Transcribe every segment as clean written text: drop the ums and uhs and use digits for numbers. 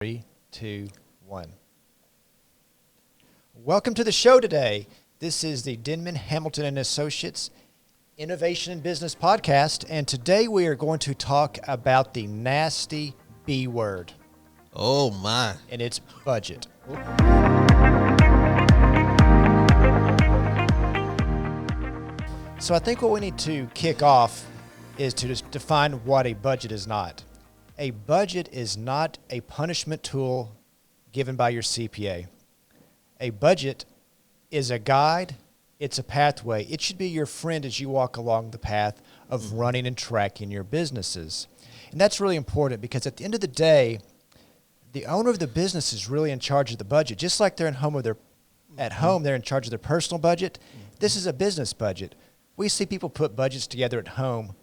Three, two, one. Welcome to the show today. This is the Denman, Hamilton and Associates Innovation in Business podcast, and today we are going to talk about the nasty B word. Oh my. And it's budget. So I think what we need to kick off is to just define what a budget is not. A budget is not a punishment tool given by your CPA. A budget is a guide. It's a pathway. It should be your friend as you walk along the path of running and tracking your businesses. And that's really important because at the end of the day, the owner of the business is really in charge of the budget. Just like they're at home, they're in charge of their personal budget. This is a business budget. We see people put budgets together at home,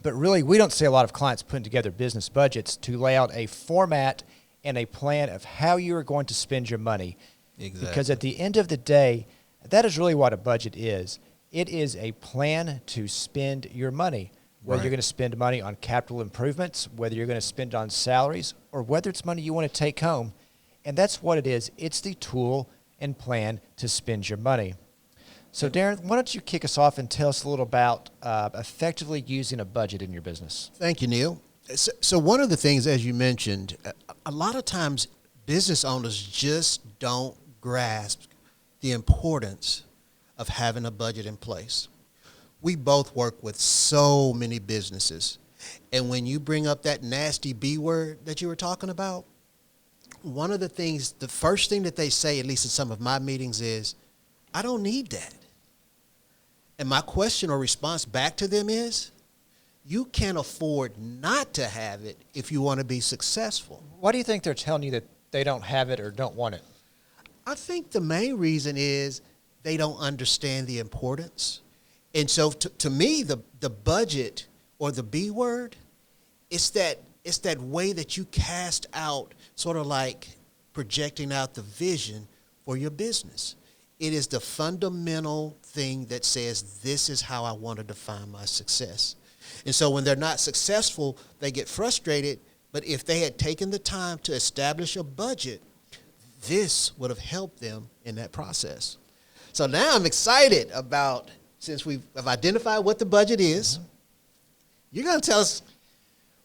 but really we don't see a lot of clients putting together business budgets to lay out a format and a plan of how you are going to spend your money. Exactly. Because at the end of the day, that is really what a budget is. It is a plan to spend your money, whether you're going to spend money on capital improvements, whether you're going to spend on salaries, or whether it's money you want to take home. And that's what it is. It's the tool and plan to spend your money. So, Darren, why don't you kick us off and tell us a little about effectively using a budget in your business? Thank you, Neil. So one of the things, as you mentioned, a lot of times business owners just don't grasp the importance of having a budget in place. We both work with so many businesses. And when you bring up that nasty B word that you were talking about, one of the things, the first thing that they say, at least in some of my meetings, is, I don't need that. And my question or response back to them is, you can't afford not to have it if you want to be successful. Why do you think they're telling you that they don't have it or don't want it? I think the main reason is they don't understand the importance. And so to me, the budget or the B word, it's that way that you cast out, sort of like projecting out the vision for your business. It is the fundamental thing that says, this is how I want to define my success. And so when they're not successful, they get frustrated. But if they had taken the time to establish a budget, this would have helped them in that process. So now I'm excited about, since we've identified what the budget is, you're going to tell us.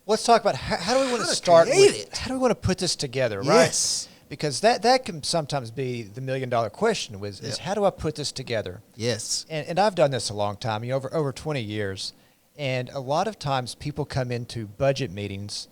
Let's talk about how do we want to start with it? How do we want to put this together, right? Yes. Because that can sometimes be the million-dollar question is how do I put this together? Yes. And I've done this a long time, over 20 years. And a lot of times people come into budget meetings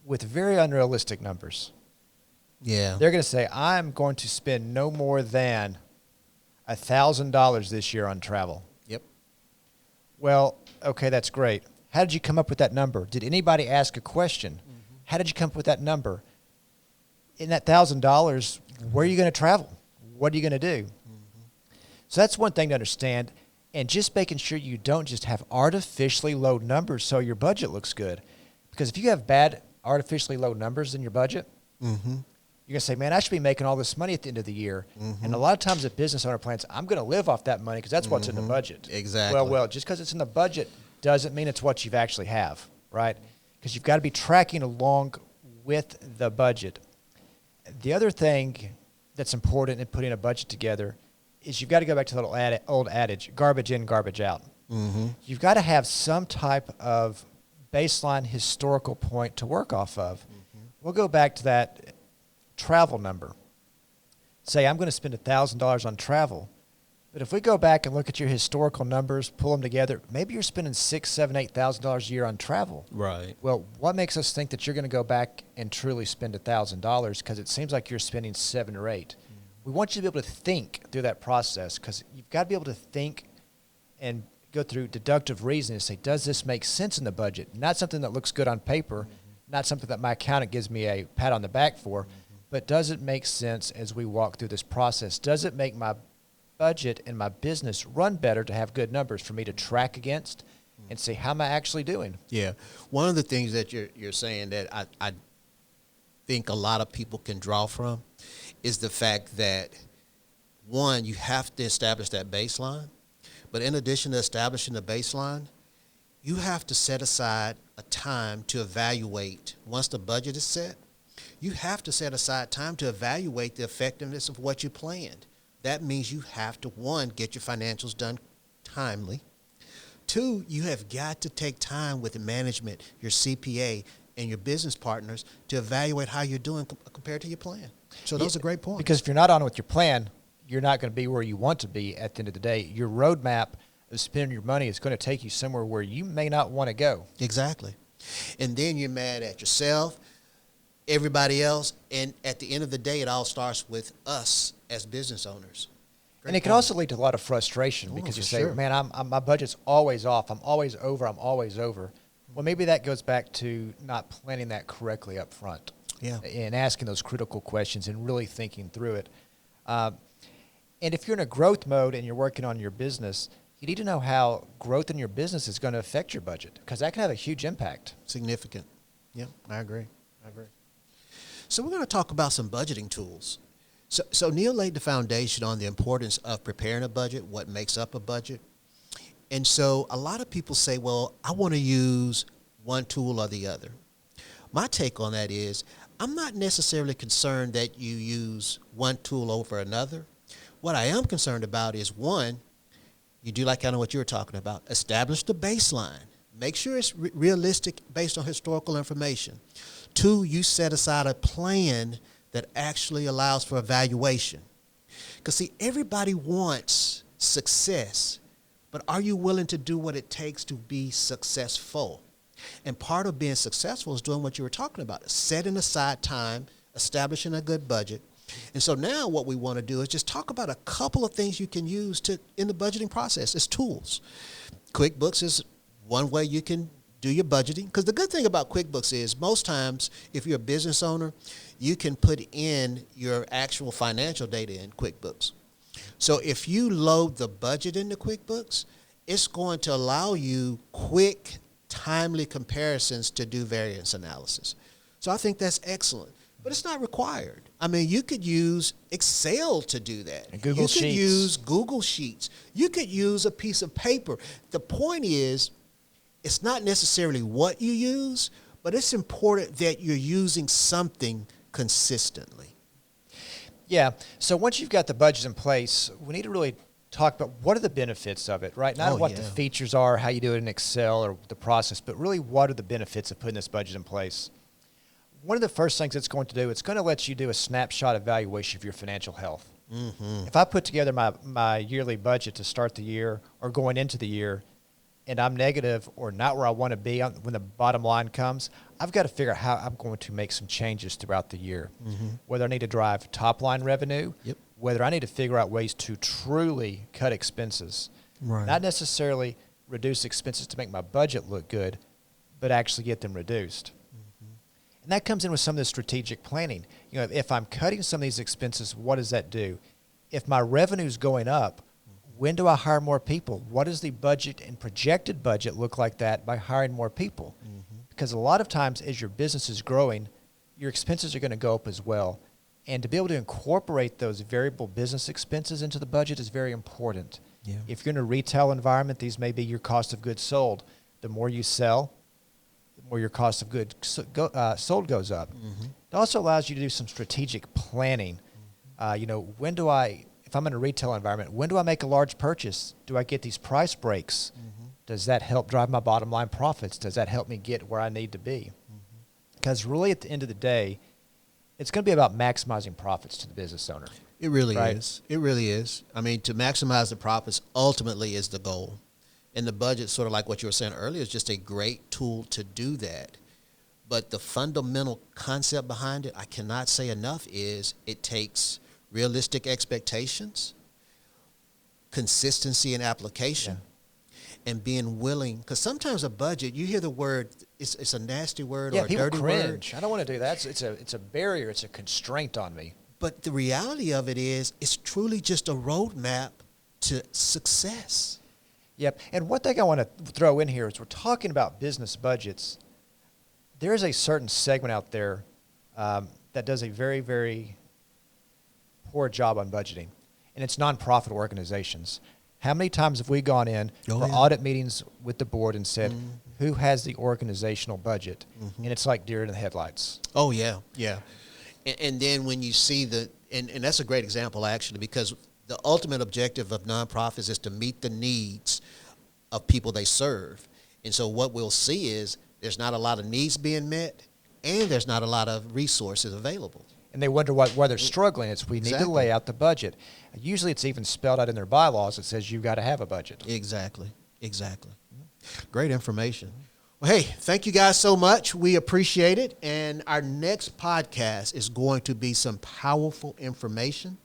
with very unrealistic numbers. Yeah. They're going to say, I'm going to spend no more than $1,000 this year on travel. Yep. Well, okay, that's great. How did you come up with that number? Did anybody ask a question? How did you come up with that number? In that $1,000, where are you going to travel? What are you going to do? So that's one thing to understand. And just making sure you don't just have artificially low numbers so your budget looks good. Because if you have bad artificially low numbers in your budget, you're going to say, man, I should be making all this money at the end of the year. And a lot of times a business owner plans, I'm going to live off that money because that's what's in the budget. Exactly. Well, just because it's in the budget doesn't mean it's what you actually have, right? Because you've got to be tracking along with the budget. The other thing that's important in putting a budget together is you've got to go back to the old adage, garbage in, garbage out. You've got to have some type of baseline historical point to work off of. We'll go back to that travel number. Say I'm going to spend $1,000 on travel. But if we go back and look at your historical numbers, pull them together, maybe you're spending $6,000, $7,000, $8,000 a year on travel. Right. Well, what makes us think that you're going to go back and truly spend $1,000? Because it seems like you're spending 7 or 8. We want you to be able to think through that process because you've got to be able to think and go through deductive reasoning and say, does this make sense in the budget? Not something that looks good on paper, not something that my accountant gives me a pat on the back for, but does it make sense as we walk through this process? Does it make my budget and my business run better to have good numbers for me to track against and see how am I actually doing? Yeah. One of the things that you're saying that I think a lot of people can draw from is the fact that, one, you have to establish that baseline. But in addition to establishing the baseline, you have to set aside a time to evaluate, once the budget is set, You have to set aside time to evaluate the effectiveness of what you planned. That means you have to, one, get your financials done timely. Two, you have got to take time with the management, your CPA, and your business partners to evaluate how you're doing compared to your plan. So those are great points. Because if you're not on with your plan, you're not going to be where you want to be at the end of the day. Your roadmap of spending your money is going to take you somewhere where you may not want to go. Exactly. And then you're mad at yourself, everybody else, and at the end of the day, it all starts with us as business owners. Great And it can point. also lead to a lot of frustration because you for say, sure. man, my budget's always off. I'm always over. Well, maybe that goes back to not planning that correctly up front. Yeah. And asking those critical questions and really thinking through it. And if you're in a growth mode and you're working on your business, you need to know how growth in your business is going to affect your budget, because that can have a huge impact. Significant. Yeah, I agree. So we're going to talk about some budgeting tools. So Neil laid the foundation on the importance of preparing a budget, what makes up a budget. And so a lot of people say, well, I want to use one tool or the other. My take on that is I'm not necessarily concerned that you use one tool over another. What I am concerned about is, one, you do like kind of what you were talking about. Establish the baseline. Make sure it's realistic based on historical information. Two, you set aside a plan that actually allows for evaluation. Because, see, everybody wants success, but are you willing to do what it takes to be successful? And part of being successful is doing what you were talking about, setting aside time, establishing a good budget. And so now what we want to do is just talk about a couple of things you can use in the budgeting process as tools. QuickBooks is one way you can do your budgeting. Because the good thing about QuickBooks is most times if you're a business owner, you can put in your actual financial data in QuickBooks. So if you load the budget into QuickBooks, it's going to allow you quick, timely comparisons to do variance analysis. So I think that's excellent. But it's not required. I mean, you could use Excel to do that. And Google Sheets. You could use Google Sheets. You could use a piece of paper. The point is, it's not necessarily what you use, but it's important that you're using something consistently. Yeah. So once you've got the budget in place, we need to really talk about what are the benefits of it, right? Not what the features are, how you do it in Excel or the process, but really what are the benefits of putting this budget in place? One of the first things it's going to do, it's going to let you do a snapshot evaluation of your financial health. Mm-hmm. If I put together my yearly budget to start the year or going into the year, and I'm negative or not where I want to be when the bottom line comes, I've got to figure out how I'm going to make some changes throughout the year. Mm-hmm. Whether I need to drive top line revenue, whether I need to figure out ways to truly cut expenses. Right. Not necessarily reduce expenses to make my budget look good, but actually get them reduced. And that comes in with some of the strategic planning. You know, if I'm cutting some of these expenses, what does that do? If my revenue's going up, when do I hire more people? What does the budget and projected budget look like that by hiring more people? Mm-hmm. Because a lot of times as your business is growing, your expenses are going to go up as well. And to be able to incorporate those variable business expenses into the budget is very important. Yeah. If you're in a retail environment, these may be your cost of goods sold. The more you sell, the more your cost of goods sold goes up. Mm-hmm. It also allows you to do some strategic planning. If I'm in a retail environment, when do I make a large purchase? Do I get these price breaks? Mm-hmm. Does that help drive my bottom line profits? Does that help me get where I need to be? Because really at the end of the day, it's going to be about maximizing profits to the business owner. It really is. It really is. I mean, to maximize the profits ultimately is the goal. And the budget, sort of like what you were saying earlier, is just a great tool to do that. But the fundamental concept behind it, I cannot say enough, is it takes realistic expectations, consistency in application, and being willing. Because sometimes a budget, you hear the word, it's a nasty word or a dirty cringe. word. I don't want to do that. It's a barrier. It's a constraint on me. But the reality of it is, it's truly just a roadmap to success. Yep. And one thing I want to throw in here is we're talking about business budgets. There is a certain segment out there that does a very, very poor job on budgeting, and it's nonprofit organizations. How many times have we gone in Oh, for yeah. audit meetings with the board and said, who has the organizational budget? And it's like deer in the headlights. Oh, yeah, yeah. And then when you see and that's a great example, actually, because the ultimate objective of nonprofits is to meet the needs of people they serve. And so what we'll see is there's not a lot of needs being met, and there's not a lot of resources available. And they wonder why they're struggling. It's we need to Exactly. lay out the budget. Usually it's even spelled out in their bylaws. It says you've got to have a budget. Exactly. Great information. Well, hey, thank you guys so much. We appreciate it. And our next podcast is going to be some powerful information.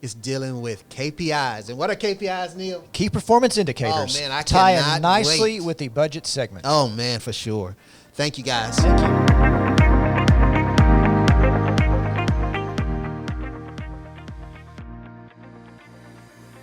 It's dealing with KPIs. And what are KPIs, Neil? Key performance indicators. Oh, man, I tie cannot in nicely wait. with the budget segment. Oh, man, for sure. Thank you, guys. Thank you.